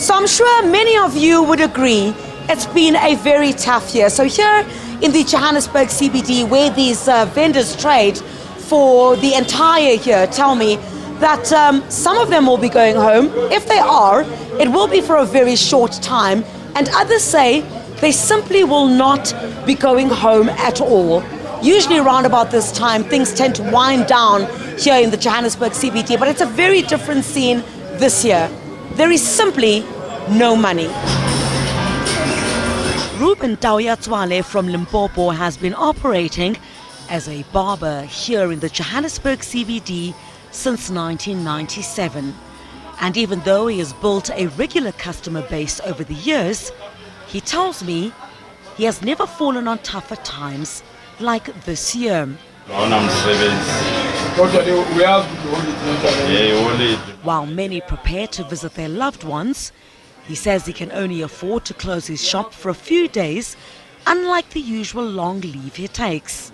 So I'm sure many of you would agree it's been a very tough year. So here in the Johannesburg CBD, where these vendors trade for the entire year, tell me that some of them will be going home. If they are, it will be for a very short time. And others say they simply will not be going home at all. Usually around about this time, things tend to wind down here in the Johannesburg CBD, but it's a very different scene this year. There is simply no money. Ruben Taoyatswale from Limpopo has been operating as a barber here in the Johannesburg CBD since 1997. And even though he has built a regular customer base over the years, he tells me he has never fallen on tougher times like this year. While many prepare to visit their loved ones, he says he can only afford to close his shop for a few days, unlike the usual long leave he takes.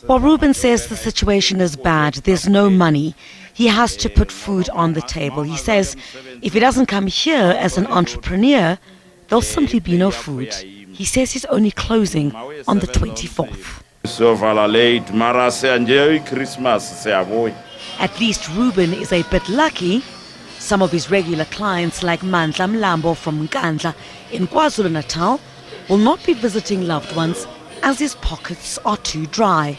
While Ruben says the situation is bad, there's no money. He has to put food on the table. He says if he doesn't come here as an entrepreneur, there'll simply be no food. He says he's only closing on the 24th. At least Ruben is a bit lucky. Some of his regular clients like Mandla Mlambo from Nkandla in KwaZulu-Natal will not be visiting loved ones as his pockets are too dry.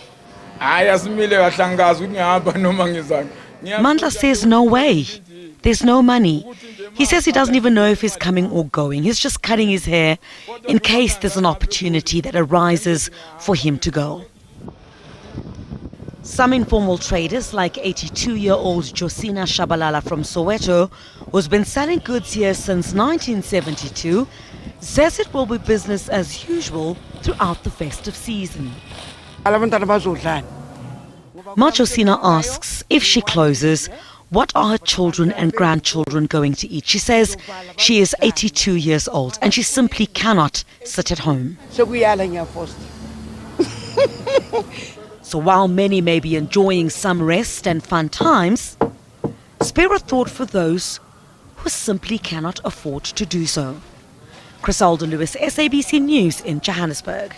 Mandla says no way. There's no money. He says he doesn't even know if he's coming or going. He's just cutting his hair in case there's an opportunity that arises for him to go. Some informal traders like 82-year-old Josina Shabalala from Soweto, who's been selling goods here since 1972, says it will be business as usual throughout the festive season. Josina asks if she closes, what are her children and grandchildren going to eat? She says she is 82 years old and she simply cannot sit at home. So while many may be enjoying some rest and fun times, spare a thought for those who simply cannot afford to do so. Chriselda, SABC News in Johannesburg.